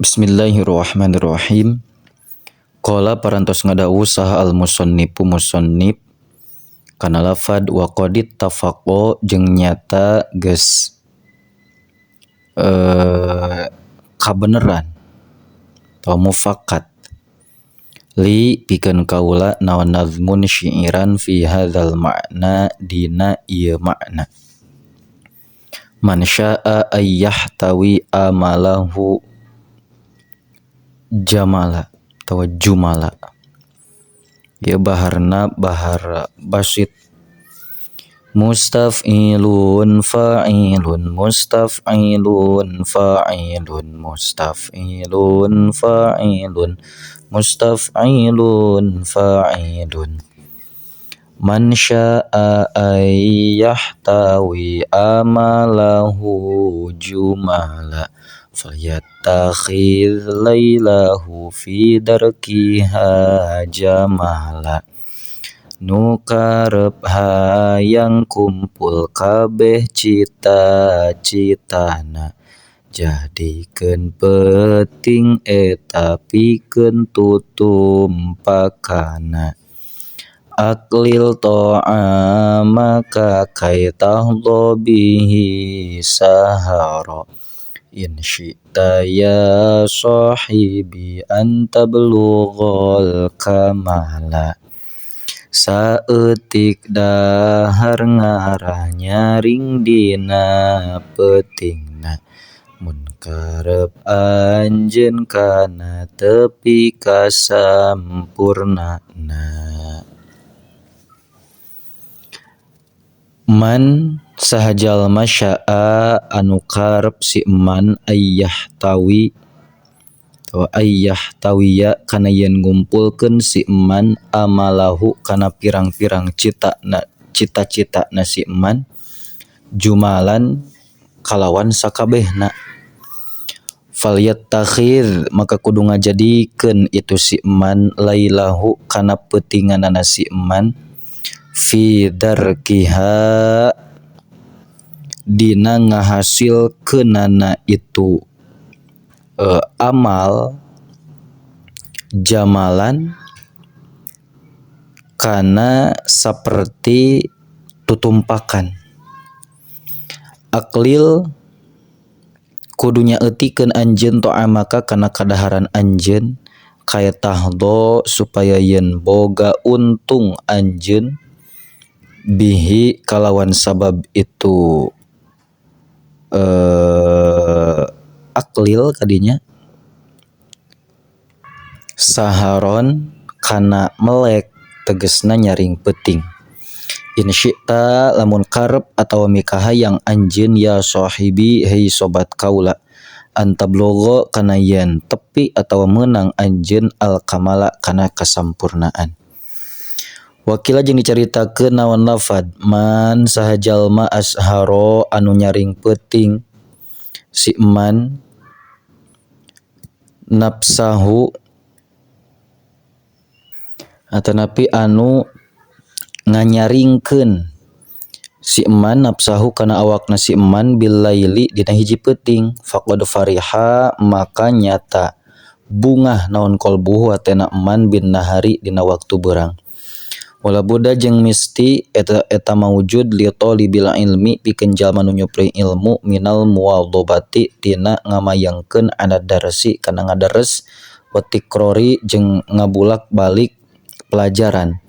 Bismillahirrahmanirrahim. Qala parantos ngadawu saha al-musannifu musannif kana lafad wa qadit tafaqo jeung nyata geus kabeneran atau mufakat li pikeun kaula naon nazmun syi'iran fi hadzal ma'na dina ieu makna man syaa ayyahtawi amalahu jamala atau jumala. Ya baharna bahar basit. Mustaf'ilun fa'ilun mustaf'ilun fa'ilun mustaf'ilun fa'ilun mustaf'ilun fa'ilun man syaa ayyahtawi amalahu jumala falyattakhidh lailahu fi darkiha jamala nu karep hayang kumpul kabeh cita-citana jadikeun peuting eta pikeun tutumpakana aklil ta'amaka kaitahdo bihi sahara in syi'ta ya sahibi anta blughal kamala saeutik dahar ngarah nyaring dina peutingna mun karep anjeun kana tepi kasampurnana man saha jalma syaa anu karep si man ayyahtawi atau ayyahtawiya kana yen ngumpulkeun si man amalahu kana pirang-pirang cita-citana si man jumalan kalawan sakabehna falyattakhidh maka kudu ngajadikeun itu si man lailahu kana peutinganana si man fi darkiha dina ngahasilkeunana itu amal jamalan kana saperti tutumpakan aklil kudunya eutikeun anjeun ta'amaka kana kadaharan anjeun kaya tahdo supaya yen boga untung anjeun bihi kalawan sabab itu aklil kadinya saharon kana melek tegesna nyaring peuting in syi'ta lamun karep atawa mikahayang anjeun ya sahibi hei sobat kaula anta blogho kana yen tepi atawa meunang anjeun al kamala kana kasampurnaan wakila jeung dicaritakeun naon lafad man saha jalma asharo anu nyaring peuting si man nafsahu atanapi anu nganyaringkeun si man nafsahu kana awakna si man bil laili dina hiji peuting faqad fariha maka nyata bungah naon qalbuhu atena man bin nahari dina waktu beurang wala buddha jeung misti eta maujud li talibil ilmi pikeun jalma nu nyupri ilmu minal muwadhabati dina ngamayangkeun ana darsi kana ngadares wa tikrori jeung ngabulak balik pelajaran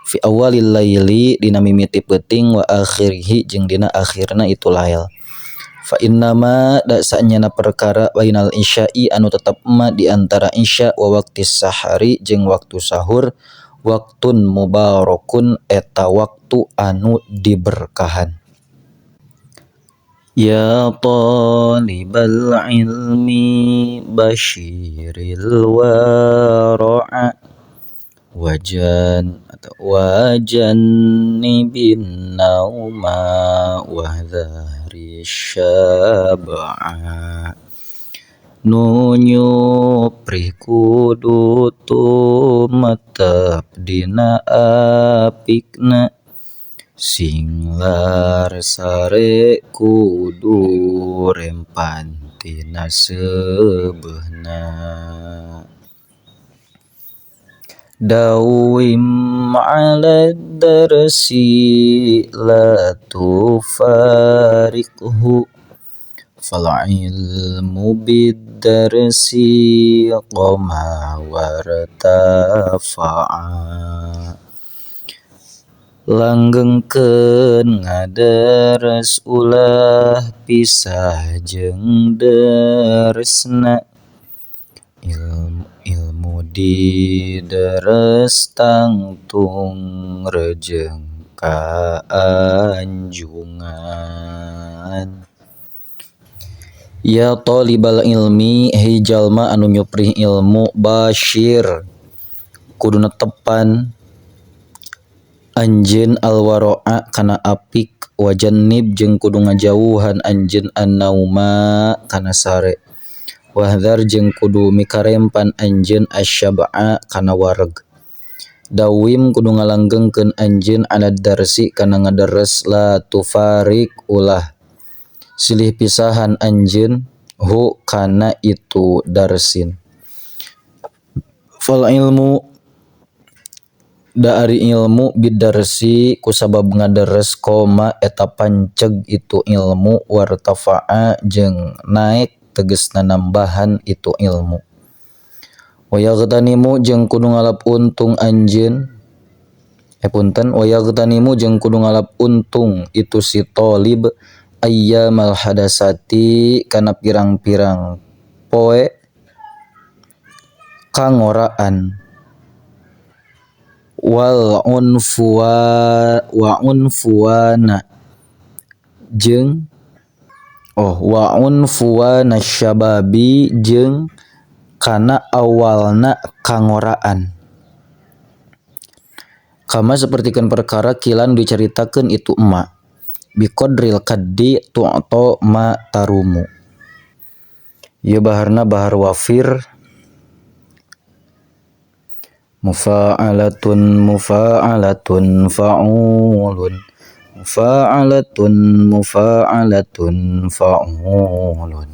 fi awalil laili dina mimiti peuting wa akhirih jeung dina akhirna itu lail fa innama da sanyana perkara bainal isya'i anu tetep ma di antara isya wa waqtis sahari jeung waktu sahur waktun mubarakun eta waktu anu diberkahan ya talibal ilmi basyiril wara'a wajan nibin nauma wahdhari syab'a nu nyupri kudu tumetep dina apikna sing lar sare kudu rempan tina seubeuhna. Dawim ala darsi la tufariqhu fal ilmu bid darsi qama wartafa'a. Langgengkeun ngadares ulah pisah jeung daresna. Ilmu didares tangtung rejeng kaanjungan. Ya talibal ilmi, hei jalma anu nyuprih ilmu, basyir kudu netepan anjeun alwaro'a kana apik, wajannib jeung kudu ngajauhan anjeun annauma kana sare, wahdar jeung kudu mikarempan anjeun asyab'a kana wareg. Dawim kudu ngalanggengkeun anjeun ala darsi kana ngadares, la tufarik ulah silih pisahan anjeun hu kana itu darsin. Fal ilmu da ari ilmu bidarsi kusabab ngadares koma eta panceg itu ilmu wartafa'a jeung naek tegasna nambahan itu ilmu. Wayaghtanimu jeung kudu ngalap untung anjeun wayaghtanimu jeung kudu ngalap untung itu si talib ayyamal hadasati kana pirang-pirang poe kangoraan wa unfuwana syababi jeung kana awalna kangoraan. Kama sapertikeun perkara kilan diceritakeun itu emak biqadril kaddi tu'to ma tarumu. Ieu baharna bahar wafir mufa'alatun fa'ulun fa'ulun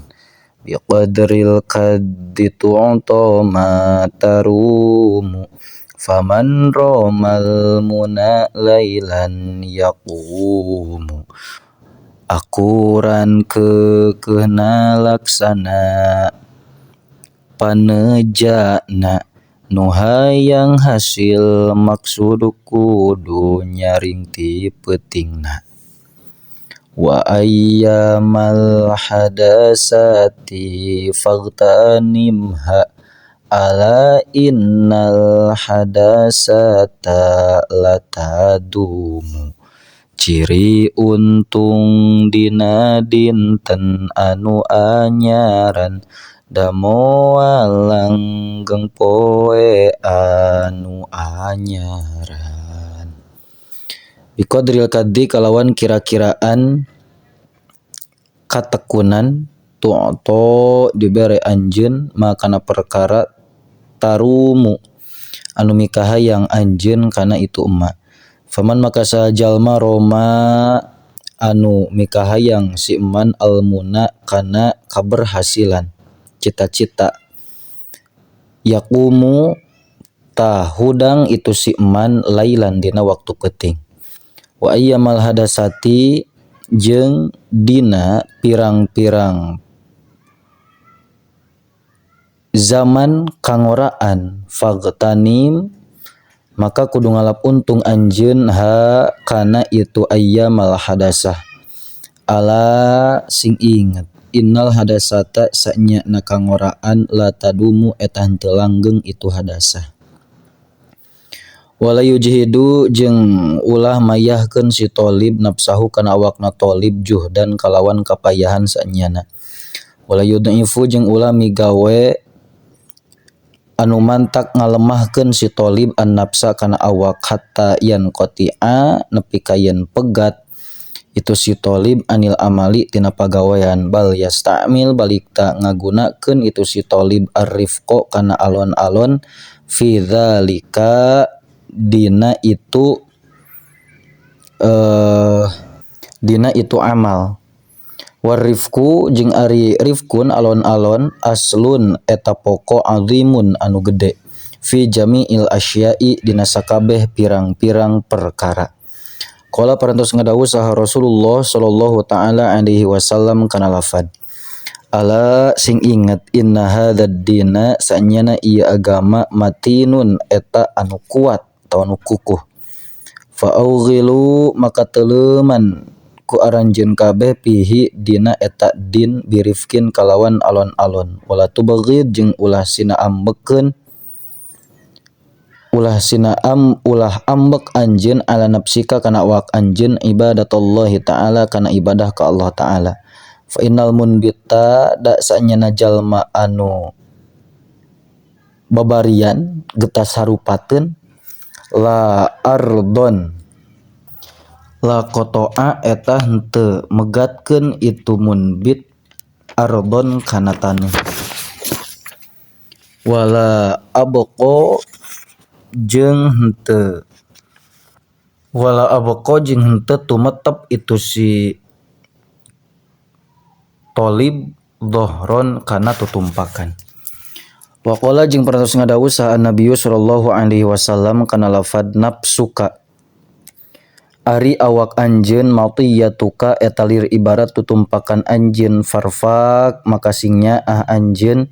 biqadril kaddi tu'to ma tarumu faman romal muna lailan yaqumu. Akuran keukeuhna laksana panejana nu hayang hasil maksud kudu nyaring ti peutingna. Wa ayyamal hadasati faghtanimha ala innal hadasata latadumu. Ciri untung dina dinten anu anyaran da moal langgeng poe anu anyaran. Biqadril kaddi kalawan kira-kiraan katekunan tu'to dibere anjeun makana perkara tarumu anu mikahayang anjeun kana itu emak. Faman maka sajalma roma anu mikahayang si eman almuna kana kaberhasilan cita-cita, yaqumu tahudang itu si eman lailan dina waktu peuting. Wa ayyamal hadasati jeung dina pirang-pirang zaman kangoraan faghtanim maka kudu ngalap untung anjeun ha kana itu ayyamal hadasah. Ala sing inget innal hadasata sanyana kangoraan la tadumu eta henteu langgeng itu hadasah. Wala yujhidu jeung ulah mayahkeun si talib nafsahu kana awakna talib juhdan kalawan kapayahan sanyana. Wala yudhifu jeung ulah migawe anu mantak ngalemahkeun si talib an nafsa kana awak hatta yan qati'a nepi ka yen pegat itu si talib anil amali tina pagawean. Bal yasta'mil balikta ngagunakeun itu si talib arifqo kana alon-alon fi dzalika dina itu amal. Warifku jeung ari rifkun alon-alon aslun eta pokok azimun anu gede fi jami'il asyai dina sakabeh pirang-pirang perkara. Qala parantos ngadawuh saha Rasulullah sallallahu taala alaihi wasallam kana lafad. Ala sing inget inna hadzal dina saenyana ieu agama matinun eta anu kuat atau anu kukuh. Fa aughilu maka teleuman ku aranjeun kabeh pihi dina eta din birifkin kalawan alon-alon wala tubaghid jeung ulah sina ambekeun ulah ambek anjeun ala nafsika kana awak anjeun ibadatullahi taala kana ibadah ka Allah taala. Fa innal munbita da saenyana jalma anu babarian getas harupateun la ardon la kotoa eta henteu megatkeun itu munbit ardon kana taneuh wala abqa jeung henteu tumetep itu si tolib dhahron kana tutumpakan. Waqala jeung parantos ngadawuh saha Nabi sallallahu alaihi wasallam kana lafad nafsuka ari awak anjeun matiyatuka eta lir ibarat tutumpakan anjeun farfak maka singnya anjeun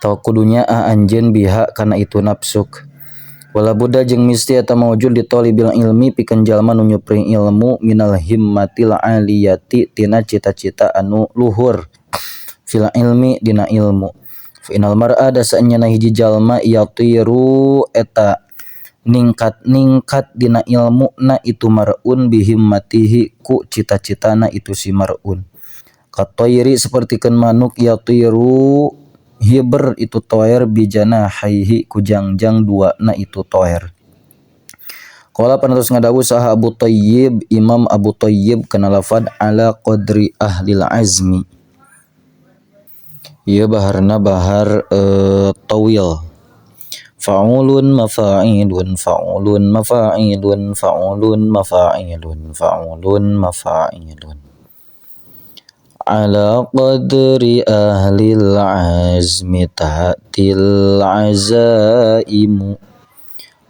tau kudunya anjeun biha kana itu nafsuk. Wala budda jeung misti eta maujud di talibil ilmi pikeun jalma nu nyupring ilmu minal himmatil aliyati tina cita-cita anu luhur fil ilmi dina ilmu. Fa inal mar'a da saenyana hiji jalma yatiru eta ningkat dina ilmuna itu mar'un bihimmatihi ku cita-citana itu si mar'un. Katoyri sapertikeun manuk yatiru hiber itu toer bijana haihi kujangjang dua na itu toer. Qala parantos ngadawuh saha Abu Thayyib Imam Abu Thayyib kana lafad ala qadri ahlil azmi. Ieu baharna bahar tawil. Fa'ulun mafa'ilun fa'ulun mafa'ilun fa'ulun mafa'ilun fa'ulun mafa'ilun. Ala qadri ahlil azmi ta'til azaimu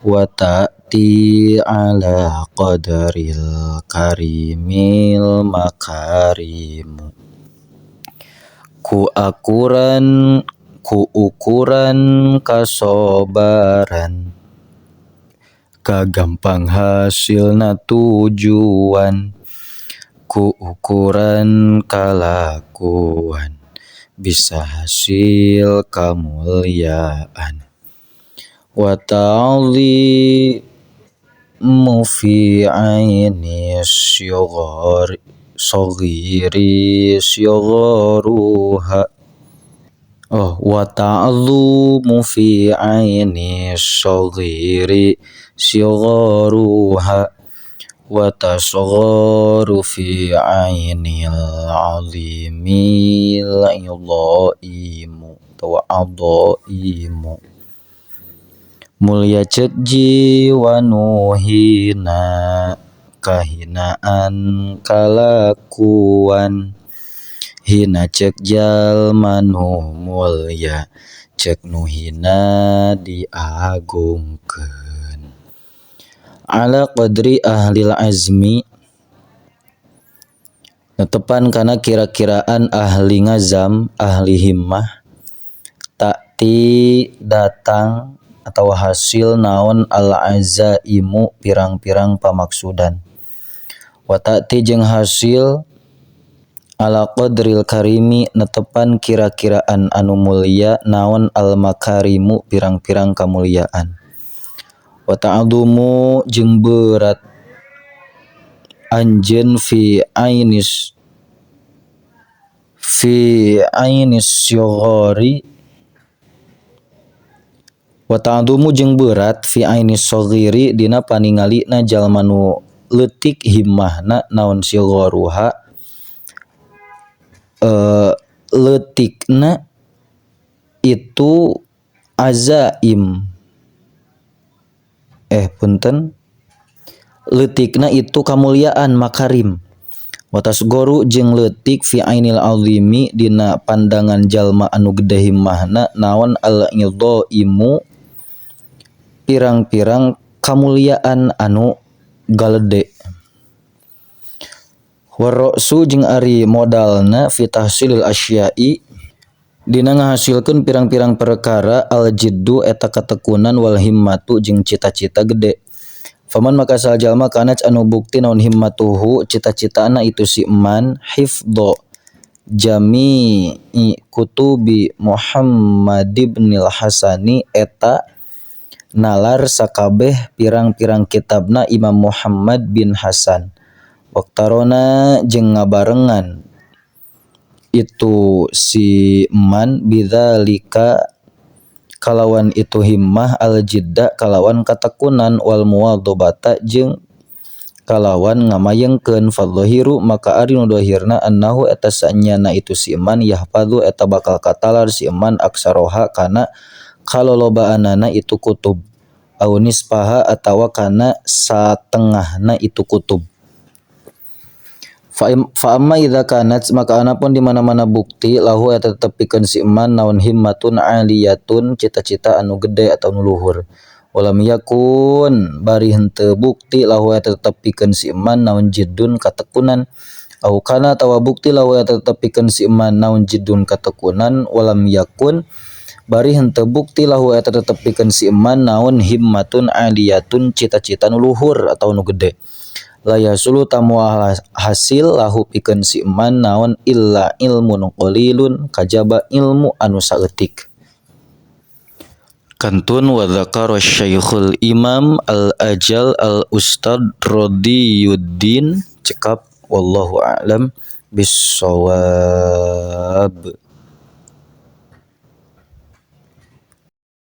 wa ta'ti ala qadaril karimil makarimu. Ku ukuran kasobaran kagampang hasilna tujuan. Ku ukuran kalakuan bisa hasil kemuliaan. Wa ta'zimu fi aini syaghiri syagharuha. Wa ta'zimu fi aini syaghiri syagharuha wa tasgharu fi ainil azimil idhaimu wa adhaimu. Mulia ceuk jiwa nuhina kahinaan kalakuan. Hina ceuk jalma nu mulya ceuk nuhina diagungkeun. Ala qadri ahlil azmi netepan kana kira-kiraan ahli ngazam ahli himmah ta'ti datang atau hasil naon al azaimu pirang-pirang pamaksudan. Wa ta'ti jeung hasil ala qadril karimi netepan kira-kiraan anu mulia naon al makarimu pirang-pirang kamuliaan. Wa ta'dumu jeung berat anjeun fi ainis syaghari wa ta'dumu jeung berat fi ainis syaghiri dina paningalina jalma nu leutik himmahna naon syagharuha leutikna itu azaim leutikna itu kamuliaan makarim. Wa tasgoru jeung leutik fi ainil azimi dina pandangan jalma anu gede himmahna naon al idhaimu pirang-pirang kamuliaan anu galede. Warrosu jeung ari modalna fi tahsilil asya'i dina ngahasilkeun pirang-pirang perkara al jiddu eta katekunan wal himmatu jeung cita-cita gede. Faman maka sal jalma kana anu bukti naon himmatuhu cita-citana itu si man hifdho jami'i kutubi Muhammad ibnil Hasani eta nalar sakabeh pirang-pirang kitabna Imam Muhammad bin Hasan. Waktarona jeung ngabarengan itu si man bidzalika kalawan itu himmah al jidda kalawan katekunan wal muwadhabata jeung kalawan ngamayengkeun fadzahiru maka ari nu dohirna annahu eta sanyana itu si man yahfadzu eta bakal katalar si man aksaroha kana kalolobaanana itu kutub au nispaha atawa kana satengahna itu kutub. Fa amma idza kanat maka anapun di mana-mana bukti lahu eta tetep pikeun si man naon himmatun aliyatun cita-cita anu gede atau nu luhur. Walam yakun bari henteu bukti lahu eta tetep pikeun si man naon jiddun katekunan au kana atawa bukti lahu eta tetep pikeun si man naon jiddun katekunan walam yakun bari henteu bukti lahu eta tetep pikeun si man naon himmatun aliyatun cita-cita nu luhur atau nu gede. Laya sulu tamuah hasil lahu pikeun si man naon illa ilmun qalilun kajaba ilmu anu saeutik. Kantun wa dzakara Syekhul Imam Al-Ajal Al-Ustad Radiyuddin cekap wallahu a'lam bissawab.